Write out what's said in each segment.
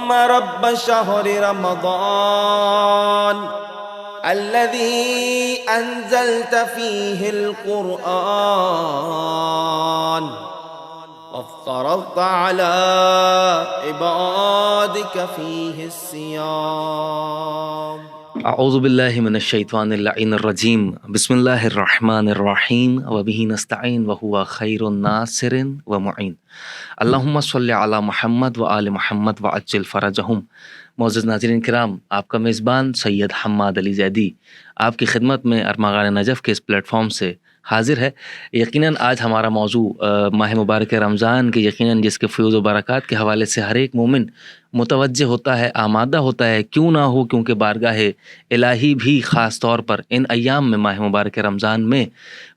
اللهم رب شهر رمضان الذي أنزلت فيه القرآن وافترضت على عبادك فيه الصيام. اعوذ باللہ من الشیطان اللعین الرجیم. بسم اللہ الرحمن الرحیم وبہ نستعین وہو خیر ناصر ومعین. اللہم صلی علی محمد وآل محمد وعجل فرجہم. معزز ناظرین کرام، آپ کا میزبان سید حماد علی زیدی آپ کی خدمت میں ارمغان نجف کے اس پلیٹ فارم سے حاضر ہے. یقیناً آج ہمارا موضوع ماہ مبارک رمضان کے یقیناً جس کے فیوز و برکات کے حوالے سے ہر ایک مومن متوجہ ہوتا ہے، آمادہ ہوتا ہے، کیوں نہ ہو، کیونکہ بارگاہ الہی بھی خاص طور پر ان ایام میں ماہ مبارک رمضان میں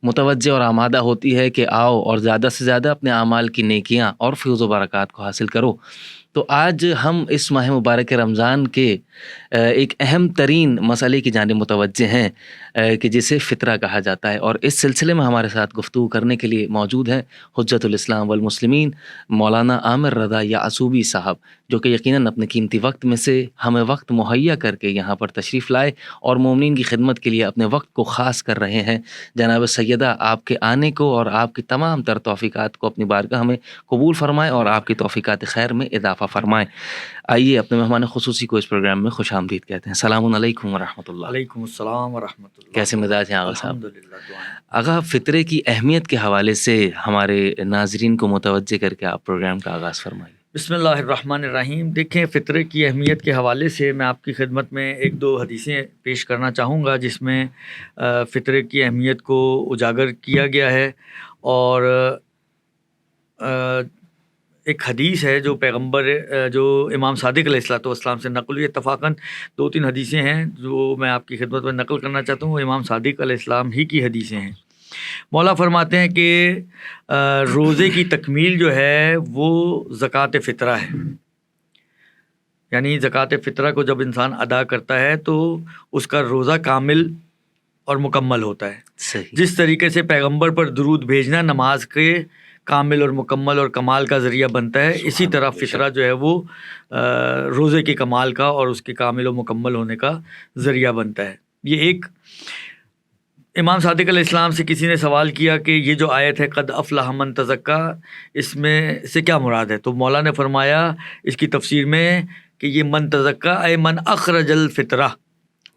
متوجہ اور آمادہ ہوتی ہے کہ آؤ اور زیادہ سے زیادہ اپنے اعمال کی نیکیاں اور فیوز و برکات کو حاصل کرو. تو آج ہم اس ماہ مبارک رمضان کے ایک اہم ترین مسئلے کی جانب متوجہ ہیں کہ جسے فطرہ کہا جاتا ہے، اور اس سلسلے میں ہمارے ساتھ گفتگو کرنے کے لیے موجود ہیں حجت الاسلام والمسلمین مولانا عامر رضا یعصوبی صاحب، جو کہ یقیناً اپنے قیمتی وقت میں سے ہمیں وقت مہیا کر کے یہاں پر تشریف لائے اور مومنین کی خدمت کے لیے اپنے وقت کو خاص کر رہے ہیں. جناب سیدہ، آپ کے آنے کو اور آپ کی تمام تر توفیقات کو اپنی بارگاہ میں قبول فرمائے اور آپ کی توفیقات خیر میں اضافہ فرمائے. آئیے اپنے مہمان خصوصی کو اس پروگرام میں خوش آمدید کہتے ہیں. السلام علیکم ورحمۃ اللہ. وعلیکم السلام ورحمۃ اللہ. کیسے مزاج ہیں آغا صاحب؟ الحمدللہ. دعائیں. آغا، فطرے کی اہمیت کے حوالے سے ہمارے ناظرین کو متوجہ کر کے آپ پروگرام کا آغاز فرمائیے. بسم اللہ الرحمن الرحیم. دیکھیں، فطرے کی اہمیت کے حوالے سے میں آپ کی خدمت میں ایک دو حدیثیں پیش کرنا چاہوں گا جس میں فطرے کی اہمیت کو اجاگر کیا گیا ہے. اور ایک حدیث ہے جو جو امام صادق علیہ السلام سے نقل ہوئی. اتفاقاً دو تین حدیثیں ہیں جو میں آپ کی خدمت میں نقل کرنا چاہتا ہوں، وہ امام صادق علیہ السلام ہی کی حدیثیں ہیں. مولا فرماتے ہیں کہ روزے کی تکمیل جو ہے وہ زکوٰۃ فطرہ ہے. یعنی زکوٰۃ فطرہ کو جب انسان ادا کرتا ہے تو اس کا روزہ کامل اور مکمل ہوتا ہے. صحیح. جس طریقے سے پیغمبر پر درود بھیجنا نماز کے کامل اور مکمل اور کمال کا ذریعہ بنتا ہے، اسی طرح فطرہ جو ہے وہ روزے کے کمال کا اور اس کے کامل و مکمل ہونے کا ذریعہ بنتا ہے. یہ ایک امام صادق علیہ السلام سے کسی نے سوال کیا کہ یہ جو آیت ہے قد افلح من تزکا، اس میں سے کیا مراد ہے؟ تو مولا نے فرمایا اس کی تفسیر میں کہ یہ من تزکا اے من اخرج الفطرہ،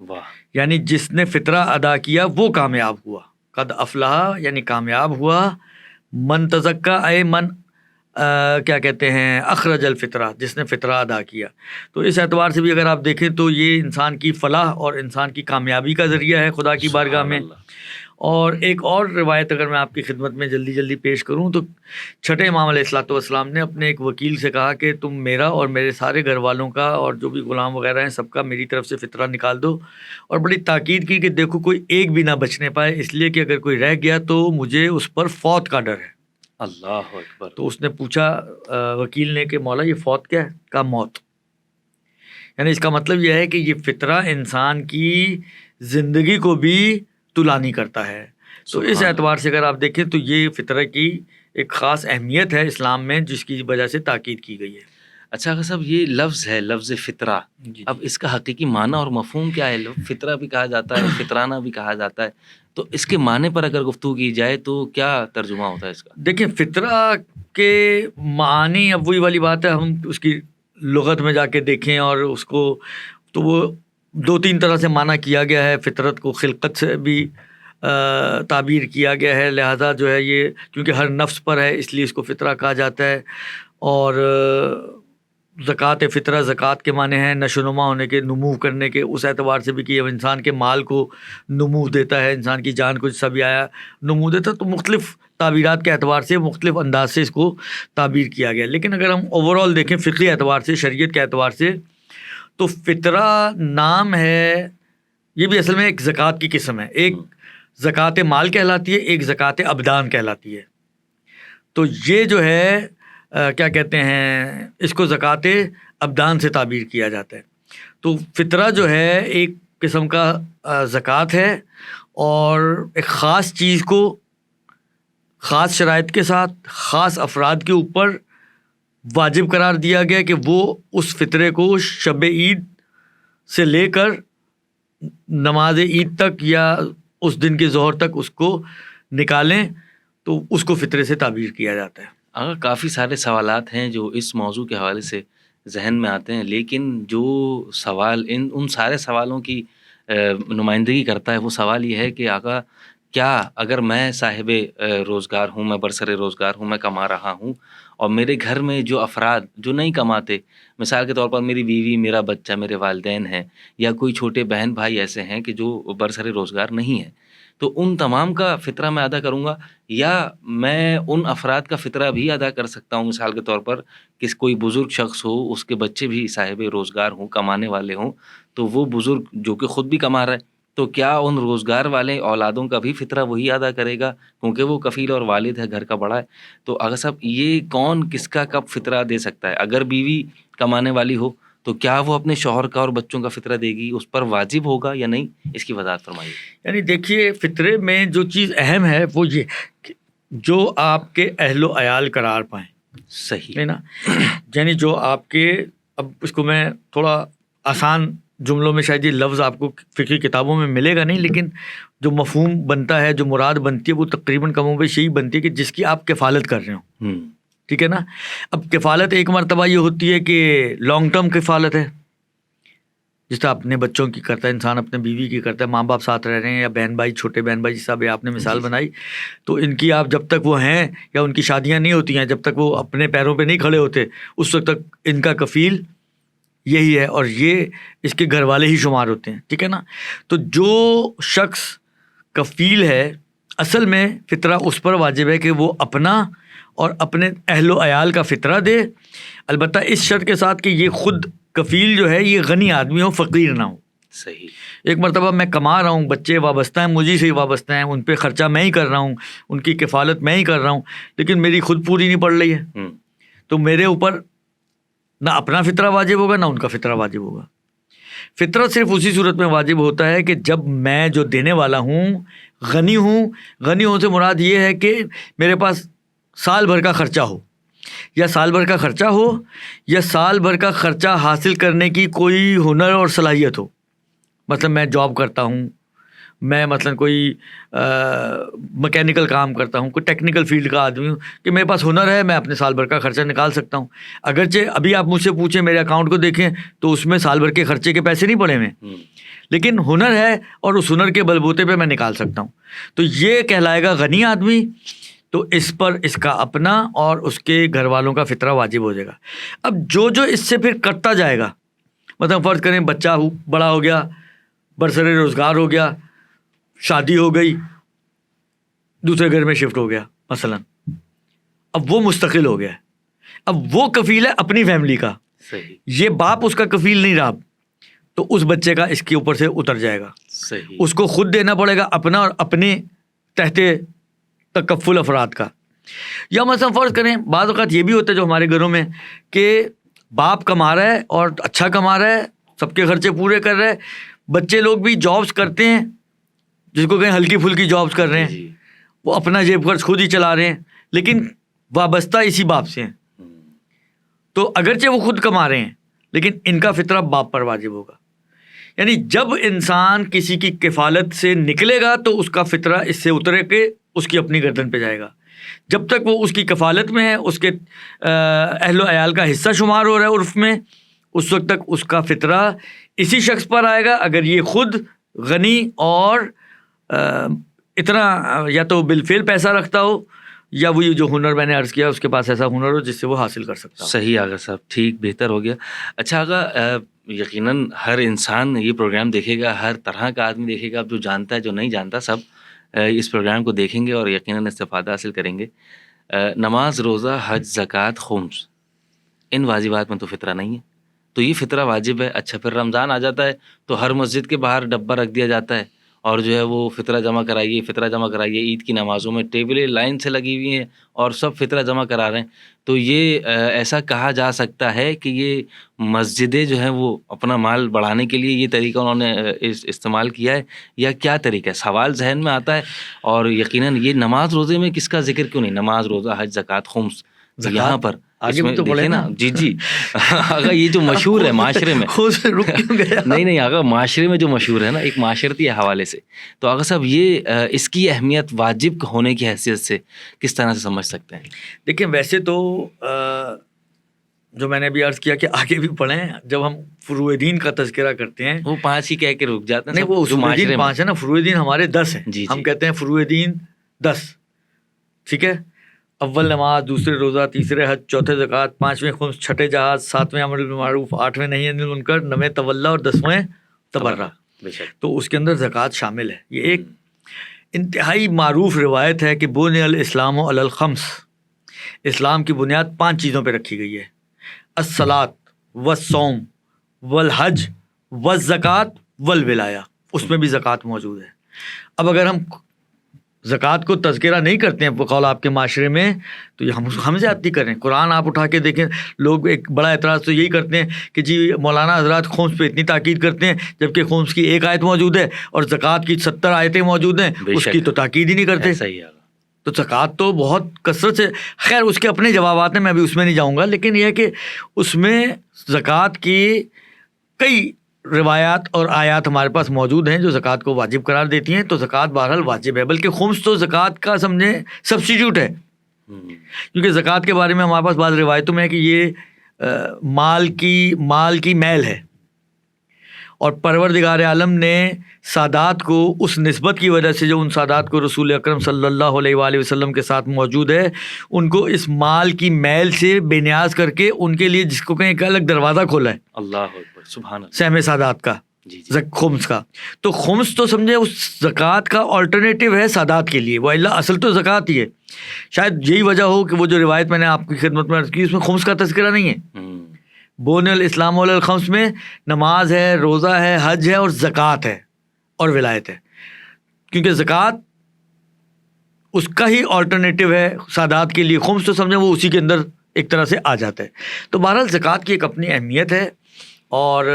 واہ، یعنی جس نے فطرہ ادا کیا وہ کامیاب ہوا. قد افلح یعنی کامیاب ہوا، من تزکا اے من کیا کہتے ہیں اخرج الفطرہ، جس نے فطرہ ادا کیا. تو اس اعتبار سے بھی اگر آپ دیکھیں تو یہ انسان کی فلاح اور انسان کی کامیابی کا ذریعہ ہے خدا کی بارگاہ میں. اور ایک اور روایت اگر میں آپ کی خدمت میں جلدی پیش کروں تو چھٹے امام علیہ السلام نے اپنے ایک وکیل سے کہا کہ تم میرا اور میرے سارے گھر والوں کا اور جو بھی غلام وغیرہ ہیں سب کا میری طرف سے فطرہ نکال دو، اور بڑی تاکید کی کہ دیکھو کوئی ایک بھی نہ بچنے پائے، اس لیے کہ اگر کوئی رہ گیا تو مجھے اس پر فوت کا ڈر ہے. اللہ اکبر. تو اس نے پوچھا وکیل نے کہ مولا یہ فوت کیا ہے؟ کہا موت. یعنی اس کا مطلب یہ ہے کہ یہ فطرہ انسان کی زندگی کو بھی طولانی کرتا ہے. تو اس اعتبار سے اگر آپ دیکھیں تو یہ فطرہ کی ایک خاص اہمیت ہے اسلام میں جس کی وجہ سے تاکید کی گئی ہے. اچھا صاحب، یہ لفظ ہے لفظ فطرہ، اب اس کا حقیقی معنی اور مفہوم کیا ہے؟ فطرہ بھی کہا جاتا ہے، فطرانہ بھی کہا جاتا ہے، تو اس کے معنی پر اگر گفتگو کی جائے تو کیا ترجمہ ہوتا ہے اس کا؟ دیکھیں، فطرہ کے معنی اب وہی والی بات ہے، ہم اس کی لغت میں جا کے دیکھیں اور اس کو تو وہ دو تین طرح سے معنی کیا گیا ہے. فطرت کو خلقت سے بھی تعبیر کیا گیا ہے، لہذا جو ہے یہ کیونکہ ہر نفس پر ہے اس لیے اس کو فطرہ کہا جاتا ہے. اور زکوٰۃ فطرہ، زکوٰۃ کے معنی ہیں نشو نما ہونے کے، نمو کرنے کے، اس اعتبار سے بھی کہ اب انسان کے مال کو نمو دیتا ہے، انسان کی جان کو جیسا بھی آیا نمو دیتا ہے. تو مختلف تعبیرات کے اعتبار سے مختلف انداز سے اس کو تعبیر کیا گیا. لیکن اگر ہم اوورال دیکھیں فقہی اعتبار سے، شریعت کے اعتبار سے، تو فطرہ نام ہے، یہ بھی اصل میں ایک زکوٰۃ کی قسم ہے. ایک زکوٰۃ مال کہلاتی ہے، ایک زکوٰۃ ابدان کہلاتی ہے. تو یہ جو ہے کیا کہتے ہیں اس کو زکوٰۃ ابدان سے تعبیر کیا جاتا ہے. تو فطرہ جو ہے ایک قسم کا زکوٰۃ ہے، اور ایک خاص چیز کو خاص شرائط کے ساتھ خاص افراد کے اوپر واجب قرار دیا گیا کہ وہ اس فطرے کو شب عید سے لے کر نماز عید تک یا اس دن کے ظہر تک اس کو نکالیں تو اس کو فطرے سے تعبیر کیا جاتا ہے. اگر کافی سارے سوالات ہیں جو اس موضوع کے حوالے سے ذہن میں آتے ہیں، لیکن جو سوال ان سارے سوالوں کی نمائندگی کرتا ہے وہ سوال یہ ہے کہ آقا کیا اگر میں صاحب روزگار ہوں، میں برسر روزگار ہوں، میں کما رہا ہوں، اور میرے گھر میں جو افراد جو نہیں کماتے، مثال کے طور پر میری بیوی، میرا بچہ، میرے والدین ہیں، یا کوئی چھوٹے بہن بھائی ایسے ہیں کہ جو برسر روزگار نہیں ہیں، تو ان تمام کا فطرہ میں ادا کروں گا، یا میں ان افراد کا فطرہ بھی ادا کر سکتا ہوں؟ مثال کے طور پر کوئی بزرگ شخص ہو، اس کے بچے بھی صاحب روزگار ہوں، کمانے والے ہوں، تو وہ بزرگ جو کہ خود بھی کما رہا ہے، تو کیا ان روزگار والے اولادوں کا بھی فطرہ وہی ادا کرے گا، کیونکہ وہ کفیل اور والد ہے، گھر کا بڑا ہے؟ تو اگر صاحب یہ کون کس کا کب فطرہ دے سکتا ہے؟ اگر بیوی کمانے والی ہو تو کیا وہ اپنے شوہر کا اور بچوں کا فطرہ دے گی؟ اس پر واجب ہوگا یا نہیں؟ اس کی وضاحت فرمائیے. یعنی دیکھیے، فطرے میں جو چیز اہم ہے وہ یہ کہ جو آپ کے اہل و عیال قرار پائیں. صحیح ہے نا. یعنی جو آپ کے، اب اس کو میں تھوڑا آسان جملوں میں، شاید یہ لفظ آپ کو فقہی کتابوں میں ملے گا نہیں، لیکن جو مفہوم بنتا ہے، جو مراد بنتی ہے، وہ تقریباً کم و بیش یہی بنتی ہے کہ جس کی آپ کفالت کر رہے ہوں. ٹھیک ہے نا. اب کفالت ایک مرتبہ یہ ہوتی ہے کہ لانگ ٹرم کفالت ہے، جس طرح اپنے بچوں کی کرتا ہے انسان، اپنے بیوی کی کرتا ہے، ماں باپ ساتھ رہ رہے ہیں، یا بہن بھائی، چھوٹے بہن بھائی، جس طرح آپ نے مثال بنائی، تو ان کی آپ جب تک وہ ہیں یا ان کی شادیاں نہیں ہوتی ہیں، جب تک وہ اپنے پیروں پہ نہیں کھڑے ہوتے، اس وقت تک ان کا کفیل یہی ہے، اور یہ اس کے گھر والے ہی شمار ہوتے ہیں. ٹھیک ہے نا. تو جو شخص کفیل ہے، اصل میں فطرہ اس پر واجب ہے کہ وہ اپنا اور اپنے اہل و عیال کا فطرہ دے، البتہ اس شرط کے ساتھ کہ یہ خود کفیل جو ہے یہ غنی آدمی ہو، فقیر نہ ہو. صحیح. ایک مرتبہ میں کما رہا ہوں، بچے وابستہ ہیں، مجھے سے ہی وابستہ ہیں، ان پہ خرچہ میں ہی کر رہا ہوں، ان کی کفالت میں ہی کر رہا ہوں، لیکن میری خود پوری نہیں پڑ رہی ہے، تو میرے اوپر نہ اپنا فطرہ واجب ہوگا نہ ان کا فطرہ واجب ہوگا. فطرہ صرف اسی صورت میں واجب ہوتا ہے کہ جب میں جو دینے والا ہوں غنی ہوں. غنی ہونے سے مراد یہ ہے کہ میرے پاس سال بھر کا خرچہ ہو، یا سال بھر کا خرچہ ہو، یا سال بھر کا خرچہ حاصل کرنے کی کوئی ہنر اور صلاحیت ہو. مثلا میں جاب کرتا ہوں، میں مثلا کوئی مکینیکل کام کرتا ہوں، کوئی ٹیکنیکل فیلڈ کا آدمی ہوں، کہ میرے پاس ہنر ہے، میں اپنے سال بھر کا خرچہ نکال سکتا ہوں. اگرچہ ابھی آپ مجھ سے پوچھیں، میرے اکاؤنٹ کو دیکھیں تو اس میں سال بھر کے خرچے کے پیسے نہیں پڑے ہوئے، لیکن ہنر ہے اور اس ہنر کے بلبوتے پہ میں نکال سکتا ہوں، تو یہ کہلائے گا غنی آدمی. تو اس پر اس کا اپنا اور اس کے گھر والوں کا فطرہ واجب ہو جائے گا. اب جو اس سے پھر کٹتا جائے گا، مطلب فرض کریں بچہ بڑا ہو گیا، برسر روزگار ہو گیا، شادی ہو گئی، دوسرے گھر میں شفٹ ہو گیا مثلا، اب وہ مستقل ہو گیا، اب وہ کفیل ہے اپنی فیملی کا. صحیح. یہ باپ اس کا کفیل نہیں رہا، تو اس بچے کا اس کے اوپر سے اتر جائے گا. صحیح. اس کو خود دینا پڑے گا اپنا اور اپنے تحت تکفل افراد کا. یا مثلا فرض کریں بعض اوقات یہ بھی ہوتا ہے جو ہمارے گھروں میں کہ باپ کما رہا ہے اور اچھا کما رہا ہے، سب کے خرچے پورے کر رہا ہے، بچے لوگ بھی جابس کرتے ہیں، جس کو کہیں ہلکی پھلکی جابس کر رہے ہیں، وہ اپنا جیب خرچ خود ہی چلا رہے ہیں، لیکن وابستہ اسی باپ سے ہیں. تو اگرچہ وہ خود کما رہے ہیں لیکن ان کا فطرہ باپ پر واجب ہوگا. یعنی جب انسان کسی کی کفالت سے نکلے گا تو اس کا فطرہ اس سے اترے کے اس کی اپنی گردن پہ جائے گا. جب تک وہ اس کی کفالت میں ہے، اس کے اہل و عیال کا حصہ شمار ہو رہا ہے عرف میں، اس وقت تک اس کا فطرہ اسی شخص پر آئے گا اگر یہ خود غنی اور اتنا یا تو بالفعل پیسہ رکھتا ہو، یا وہ جو ہنر میں نے عرض کیا اس کے پاس ایسا ہنر ہو جس سے وہ حاصل کر سکتا ہو. صحیح آغا صاحب، ٹھیک، بہتر ہو گیا. اچھا آغا، یقیناً ہر انسان یہ پروگرام دیکھے گا، ہر طرح کا آدمی دیکھے گا، جو جانتا ہے جو نہیں جانتا، سب اس پروگرام کو دیکھیں گے اور یقیناً استفادہ حاصل کریں گے. نماز، روزہ، حج، زکوٰۃ، خمس، ان واجبات میں تو فطرہ نہیں ہے، تو یہ فطرہ واجب ہے. اچھا، پھر رمضان آ جاتا ہے تو ہر مسجد کے باہر ڈبہ رکھ دیا جاتا ہے اور جو ہے وہ فطرہ جمع کرائیے، فطرہ جمع کرائیے. عید کی نمازوں میں ٹیبلیں لائن سے لگی ہوئی ہیں اور سب فطرہ جمع کرا رہے ہیں. تو یہ ایسا کہا جا سکتا ہے کہ یہ مسجدیں جو ہیں وہ اپنا مال بڑھانے کے لیے یہ طریقہ انہوں نے استعمال کیا ہے، یا کیا طریقہ ہے؟ سوال ذہن میں آتا ہے. اور یقیناً یہ نماز روزے میں کس کا ذکر کیوں نہیں؟ نماز، روزہ، حج، زکوٰۃ، خمس، یہاں پر آگے بھی تو پڑھے نا. جی جی آگا یہ جو مشہور ہے معاشرے میں رک کیوں گیا؟ نہیں آگا معاشرے میں جو مشہور ہے نا ایک معاشرتی حوالے سے، تو آگا صاحب یہ اس کی اہمیت واجب ہونے کی حیثیت سے کس طرح سے سمجھ سکتے ہیں؟ دیکھیں ویسے تو جو میں نے ابھی عرض کیا کہ آگے بھی پڑھیں، جب ہم فروع دین کا تذکرہ کرتے ہیں وہ 5 ہی کہہ کے رک جاتے ہیں. نہیں، وہ اصول دین 5 ہے نا، فروع دین ہمارے 10 ہیں. جی ہم کہتے ہیں فروع دین 10، ٹھیک ہے. اول نماز، دوسرے روزہ، تیسرے حج، چوتھے زکوٰۃ، پانچویں خمس، چھٹے جہاد، ساتویں امر بالمعروف، آٹھویں نہی عن المنکر، نویں تولا اور 10ویں تبرہ. تو اس کے اندر زکوٰۃ شامل ہے. یہ ایک انتہائی معروف روایت ہے کہ بنی الاسلام علی الخمس، اسلام کی بنیاد 5 چیزوں پہ رکھی گئی ہے: الصلاۃ والصوم والحج والزکوٰۃ والولایہ. اس میں بھی زکوٰۃ موجود ہے. اب اگر ہم زکوٰۃ کو تذکرہ نہیں کرتے ہیں بقول آپ کے معاشرے میں تو یہ ہم زیادتی کریں. قرآن آپ اٹھا کے دیکھیں، لوگ ایک بڑا اعتراض تو یہی کرتے ہیں کہ جی مولانا حضرات خمس پہ اتنی تاکید کرتے ہیں جبکہ خمس کی 1 آیت موجود ہے اور زکوٰۃ کی 70 آیتیں موجود ہیں، اس کی تو تاکید ہی نہیں کرتے. صحیح ہے. تو زکوٰۃ تو بہت کثرت سے، خیر اس کے اپنے جوابات ہیں، میں ابھی اس میں نہیں جاؤں گا، لیکن یہ ہے کہ اس میں زکوٰۃ کی کئی روایات اور آیات ہمارے پاس موجود ہیں جو زکوٰۃ کو واجب قرار دیتی ہیں. تو زکوٰۃ بہرحال واجب ہے، بلکہ خمس تو زکوٰۃ کا سمجھیں سبسٹیٹیوٹ ہے. کیونکہ زکوٰۃ کے بارے میں ہمارے پاس بعض روایتوں میں ہے کہ یہ مال کی میل ہے، اور پروردگار عالم نے سادات کو اس نسبت کی وجہ سے جو ان سادات کو رسول اکرم صلی اللہ علیہ وآلہ وسلم کے ساتھ موجود ہے، ان کو اس مال کی میل سے بے نیاز کر کے ان کے لیے جس کو کہیں ایک الگ دروازہ کھولا ہے. اللہ اکبر، سبحان اللہ. سہم سادات کا، خمس کا. تو خمس تو سمجھے اس زکوٰۃ کا آلٹرنیٹیو ہے سادات کے لیے، وہ اللہ اصل تو زکوٰۃ ہی ہے. شاید یہی وجہ ہو کہ وہ جو روایت میں نے آپ کی خدمت میں عرض کی اس میں خمس کا تذکرہ نہیں ہے. بون الاسلام علی الخمس میں نماز ہے، روزہ ہے، حج ہے اور زکوٰۃ ہے اور ولایت ہے، کیونکہ زکوٰۃ اس کا ہی آلٹرنیٹیو ہے سادات کے لیے. خمس تو سمجھیں وہ اسی کے اندر ایک طرح سے آ جاتا ہے. تو بہرحال زکوٰۃ کی ایک اپنی اہمیت ہے، اور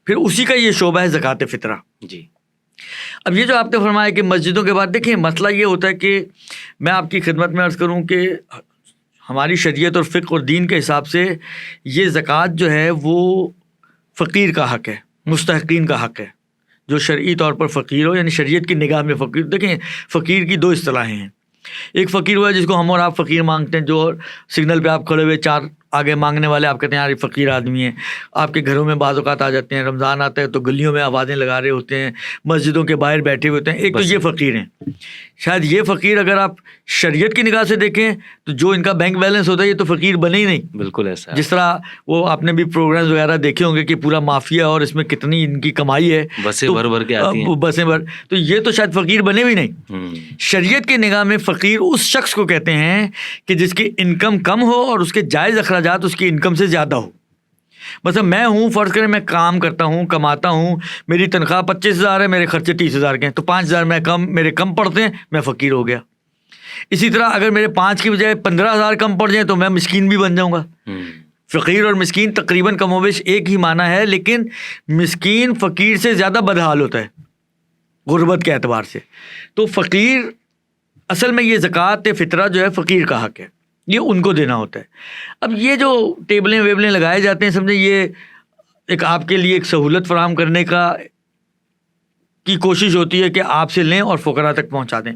پھر اسی کا یہ شعبہ ہے زکوٰۃ فطرہ. جی. اب یہ جو آپ نے فرمایا کہ مسجدوں کے بعد، دیکھیں مسئلہ یہ ہوتا ہے کہ میں آپ کی خدمت میں عرض کروں کہ ہماری شریعت اور فقہ اور دین کے حساب سے یہ زکوٰۃ جو ہے وہ فقیر کا حق ہے، مستحقین کا حق ہے. جو شرعی طور پر فقیر ہو، یعنی شریعت کی نگاہ میں فقیر. دیکھیں فقیر کی 2 اصطلاحیں ہیں. ایک فقیر ہوا ہے جس کو ہم اور آپ فقیر مانگتے ہیں، جو سگنل پہ آپ کھڑے ہوئے 4 آگے مانگنے والے آپ کہتے ہیں یار یہ فقیر آدمی ہیں. آپ کے گھروں میں بعض اوقات آ جاتے ہیں، رمضان آتا ہے تو گلیوں میں آوازیں لگا رہے ہوتے ہیں، مسجدوں کے باہر بیٹھے ہوتے ہیں. ایک تو یہ فقیر ہیں. شاید یہ فقیر اگر آپ شریعت کی نگاہ سے دیکھیں تو جو ان کا بینک بیلنس ہوتا ہے یہ تو فقیر بنے ہی نہیں. بالکل ایسا. جس طرح وہ آپ نے بھی پروگرامز وغیرہ دیکھے ہوں گے کہ پورا مافیا اور اس میں کتنی ان کی کمائی ہے، بسیں بھر بھر کے آتی ہیں، بسیں بھر. تو یہ تو شاید فقیر بنے بھی نہیں. شریعت کی نگاہ میں فقیر اس شخص کو کہتے ہیں کہ جس کی انکم کم ہو اور اس کے جائز اخراجات اس کی انکم سے زیادہ ہو. مثلا میں ہوں، فرض کریں میں کام کرتا ہوں، کماتا ہوں، میری تنخواہ 25,000 ہے، میرے خرچے 30,000 کے ہیں، تو 5,000 میرے کم پڑتے ہیں، میں فقیر ہو گیا. اسی طرح اگر میرے 5 کی بجائے 15,000 کم پڑ جائیں تو میں مسکین بھی بن جاؤں گا. فقیر اور مسکین تقریباً کم و بیش ایک ہی معنی ہے، لیکن مسکین فقیر سے زیادہ بدحال ہوتا ہے غربت کے اعتبار سے. تو فقیر اصل میں یہ زکوٰۃ فطرہ جو ہے فقیر کا حق ہے، یہ ان کو دینا ہوتا ہے. اب یہ جو ٹیبلیں ویبلیں لگائے جاتے ہیں، سمجھیں یہ ایک آپ کے لیے ایک سہولت فراہم کرنے کی کوشش ہوتی ہے کہ آپ سے لیں اور فقراء تک پہنچا دیں.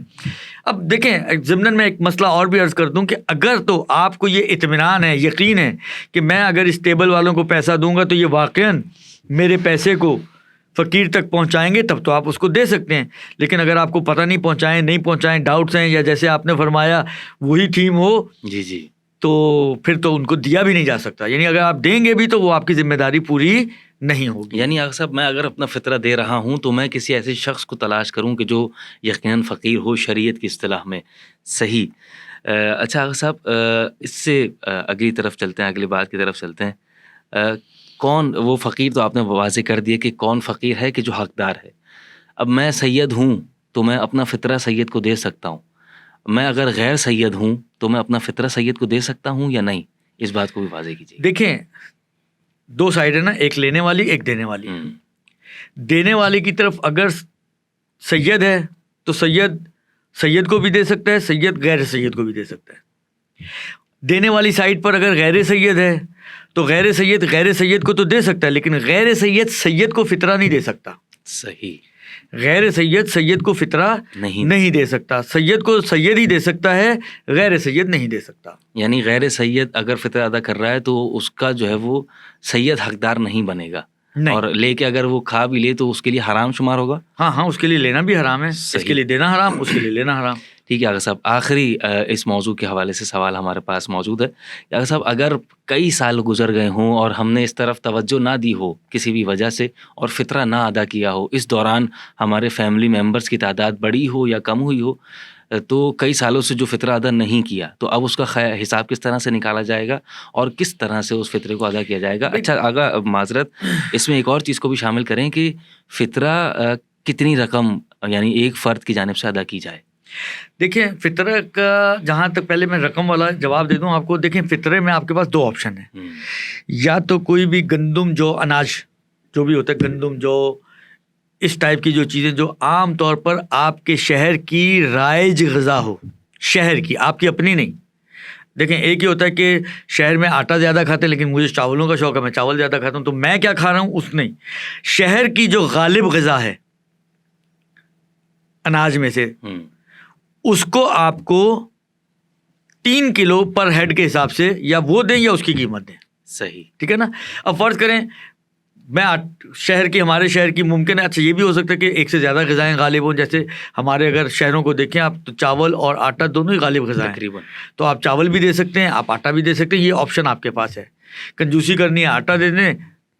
اب دیکھیں ضمن میں ایک مسئلہ اور بھی عرض کر دوں کہ اگر تو آپ کو یہ اطمینان ہے، یقین ہے کہ میں اگر اس ٹیبل والوں کو پیسہ دوں گا تو یہ واقعاً میرے پیسے کو فقیر تک پہنچائیں گے، تب تو آپ اس کو دے سکتے ہیں. لیکن اگر آپ کو پتہ نہیں پہنچائیں، ڈاؤٹس ہیں، یا جیسے آپ نے فرمایا وہی تھیم ہو، جی، تو پھر تو ان کو دیا بھی نہیں جا سکتا. یعنی اگر آپ دیں گے بھی تو وہ آپ کی ذمہ داری پوری نہیں ہوگی. یعنی اگر صاحب میں اگر اپنا فطرہ دے رہا ہوں تو میں کسی ایسے شخص کو تلاش کروں کہ جو یقیناً فقیر ہو شریعت کی اصطلاح میں. صحیح. اچھا اگر صاحب اس سے اگلی طرف چلتے ہیں، اگلی بات کی طرف چلتے ہیں. کون وہ فقیر، تو آپ نے واضح کر دیا کہ کون فقیر ہے کہ جو حقدار ہے. اب میں سید ہوں تو میں اپنا فطرہ سید کو دے سکتا ہوں. میں اگر غیر سید ہوں تو میں اپنا فطرہ سید کو دے سکتا ہوں یا نہیں؟ اس بات کو بھی واضح کیجیے. دیکھیں 2 سائڈ ہے نا، ایک لینے والی ایک دینے والی. دینے والے کی طرف اگر سید ہے تو سید کو بھی دے سکتا ہے، سید غیر سید کو بھی دے سکتا ہے. دینے والی سائڈ پر اگر غیر سید ہے تو غیر سید کو تو دے سکتا ہے، لیکن غیر سید کو فطرہ نہیں دے سکتا. صحیح. غیر سید کو فطرہ نہیں دے سکتا. سید کو سید ہی دے سکتا ہے، غیر سید نہیں دے سکتا. یعنی غیر سید اگر فطرہ ادا کر رہا ہے تو اس کا جو ہے وہ سید حقدار نہیں بنے گا، اور لے کے اگر وہ کھا بھی لے تو اس کے لیے حرام شمار ہوگا. ہاں اس کے لیے لینا بھی حرام ہے، اس کے لیے دینا حرام، اس کے لیے لینا حرام. ٹھیک ہے. اگر صاحب آخری اس موضوع کے حوالے سے سوال ہمارے پاس موجود ہے. اگر صاحب اگر کئی سال گزر گئے ہوں اور ہم نے اس طرف توجہ نہ دی ہو کسی بھی وجہ سے اور فطرہ نہ ادا کیا ہو، اس دوران ہمارے فیملی ممبرس کی تعداد بڑی ہو یا کم ہوئی ہو، تو کئی سالوں سے جو فطرہ ادا نہیں کیا، تو اب اس کا حساب کس طرح سے نکالا جائے گا اور کس طرح سے اس فطرے کو ادا کیا جائے گا؟ اچھا آگا معذرت، اس میں ایک اور چیز کو بھی شامل کریں کہ فطرہ کتنی رقم یعنی ایک فرد کی جانب سے ادا کی جائے؟ دیکھیں فطرہ کا جہاں تک، پہلے میں رقم والا جواب دے دوں آپ کو. دیکھیں فطرے میں آپ کے پاس 2 آپشن ہیں. یا تو کوئی بھی گندم جو اناج جو بھی ہوتا ہے، گندم جو اس ٹائپ کی جو چیزیں جو عام طور پر آپ کے شہر کی رائج غذا ہو، شہر کی، آپ کی اپنی نہیں. دیکھیں ایک ہی ہوتا ہے کہ شہر میں آٹا زیادہ کھاتے ہیں لیکن مجھے چاولوں کا شوق ہے، میں چاول زیادہ کھاتا ہوں، تو میں کیا کھا رہا ہوں اس نہیں. شہر کی جو غالب غذا ہے اناج میں سے، اس کو آپ کو 3 کلو پر ہیڈ کے حساب سے یا وہ دیں یا اس کی قیمت دیں. صحیح. ٹھیک ہے نا. اب فرض کریں میں ہمارے شہر کی ممکن ہے، اچھا یہ بھی ہو سکتا ہے کہ ایک سے زیادہ غذائیں غالب ہوں. جیسے ہمارے اگر شہروں کو دیکھیں آپ تو چاول اور آٹا دونوں ہی غالب غذائیں تقریباً، تو آپ چاول بھی دے سکتے ہیں، آپ آٹا بھی دے سکتے ہیں. یہ آپشن آپ کے پاس ہے. کنجوسی کرنی ہے آٹا دے دیں،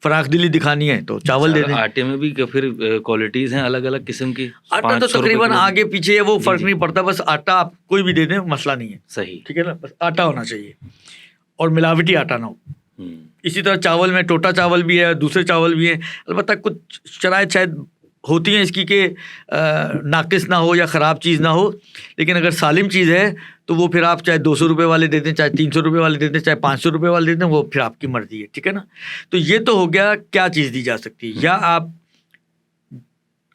فراخ دلی دکھانی ہے تو چاول دے دیں. آٹے میں بھی پھر کوالٹیز ہیں الگ الگ قسم کی. آٹا تو تقریباً آگے پیچھے وہ فرق نہیں پڑتا، بس آٹا آپ کوئی بھی دے دیں مسئلہ نہیں ہے. صحیح. ٹھیک ہے نا. بس آٹا ہونا چاہیے اور ملاوٹی آٹا نہ ہو. اسی طرح چاول میں ٹوٹا چاول بھی ہے، دوسرے چاول بھی ہیں. البتہ کچھ شرائط شاید ہوتی ہیں اس کی کہ ناقص نہ ہو یا خراب چیز نہ ہو، لیکن اگر سالم چیز ہے تو وہ پھر آپ چاہے 200 روپے والے دے دیں، چاہے 300 روپے والے دے دیں، چاہے 500 روپے والے دے دیں، وہ پھر آپ کی مرضی ہے. ٹھیک ہے نا. تو یہ تو ہو گیا کیا چیز دی جا سکتی ہے. یا آپ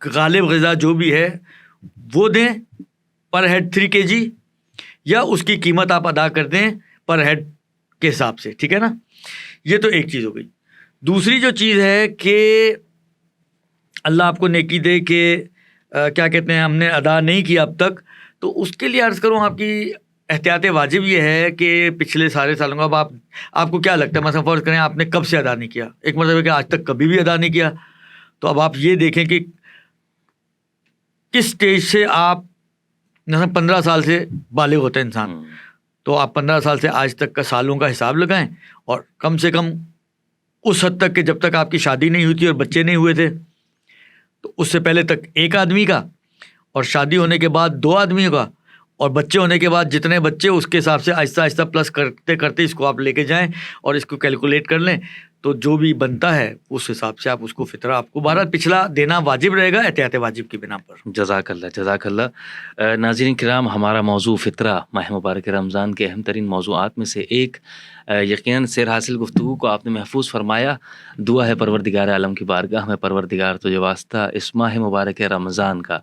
غالب غذا جو بھی ہے وہ دیں پر ہیڈ 3 kg، یا اس کی قیمت آپ ادا کر دیں پر ہیڈ کے حساب سے. ٹھیک ہے نا. یہ تو ایک چیز ہو گئی. دوسری جو چیز ہے کہ اللہ آپ کو نیکی دے کہ کیا کہتے ہیں ہم نے ادا نہیں کیا اب تک، تو اس کے لیے عرض کروں آپ کی احتیاط واجب یہ ہے کہ پچھلے سارے سالوں کا اب آپ کو کیا لگتا ہے، مثلا فرض کریں آپ نے کب سے ادا نہیں کیا، ایک مطلب ہے کہ آج تک کبھی بھی ادا نہیں کیا، تو اب آپ یہ دیکھیں کہ کس سٹیج سے آپ، مثلا 15 سال سے بالغ ہوتا ہے انسان، تو آپ 15 سال سے آج تک کا سالوں کا حساب لگائیں، اور کم سے کم اس حد تک کہ جب تک آپ کی شادی نہیں ہوئی تھی اور بچے نہیں ہوئے تھے تو اس سے پہلے تک 1 آدمی کا، اور شادی ہونے کے بعد 2 آدمیوں کا، اور بچے ہونے کے بعد جتنے بچے اس کے حساب سے آہستہ آہستہ پلس کرتے کرتے اس کو آپ لے کے جائیں اور اس کو کیلکولیٹ کر لیں، تو جو بھی بنتا ہے اس حساب سے آپ اس کو فطرہ آپ کو بہرحال پچھلا دینا واجب رہے گا احتیاط واجب کی بنا پر. جزاک اللہ جزاک اللہ. ناظرین کرام، ہمارا موضوع فطرہ ماہ مبارک رمضان کے اہم ترین موضوعات میں سے ایک. یقیناً سیر حاصل گفتگو کو آپ نے محفوظ فرمایا. دعا ہے پروردگار عالم کی بارگاہ میں، پروردگار تجھے واسطہ اس ماہ مبارک رمضان کا،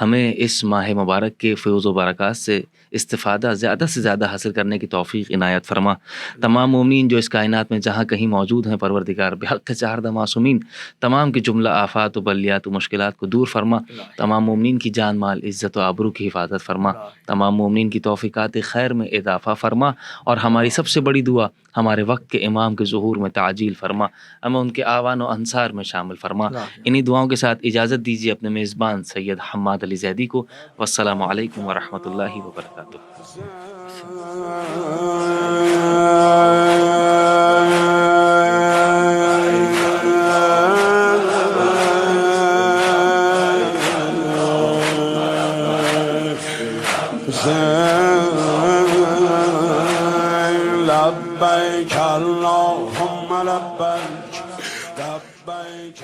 ہمیں اس ماہ مبارک کے فیض و برکات سے استفادہ زیادہ سے زیادہ حاصل کرنے کی توفیق عنایت فرما. تمام مومنین جو اس کائنات میں جہاں کہیں موجود ہیں پروردگار بحق 4 معصومین تمام کی جملہ آفات و بلیات و مشکلات کو دور فرما. تمام مومنین کی جان مال عزت و آبرو کی حفاظت فرما. تمام مومنین کی توفیقات خیر میں اضافہ فرما، اور ہماری سب سے بڑی دعا ہمارے وقت کے امام کے ظہور میں تعجیل فرما، ہمیں ان کے آوان و انصار میں شامل فرما. انہی دعاؤں کے ساتھ اجازت دیجیے اپنے میزبان سید حماد علی زیدی کو. والسلام علیکم ورحمۃ اللہ وبرکاتہ. لبیک اللہم لبیک لبیک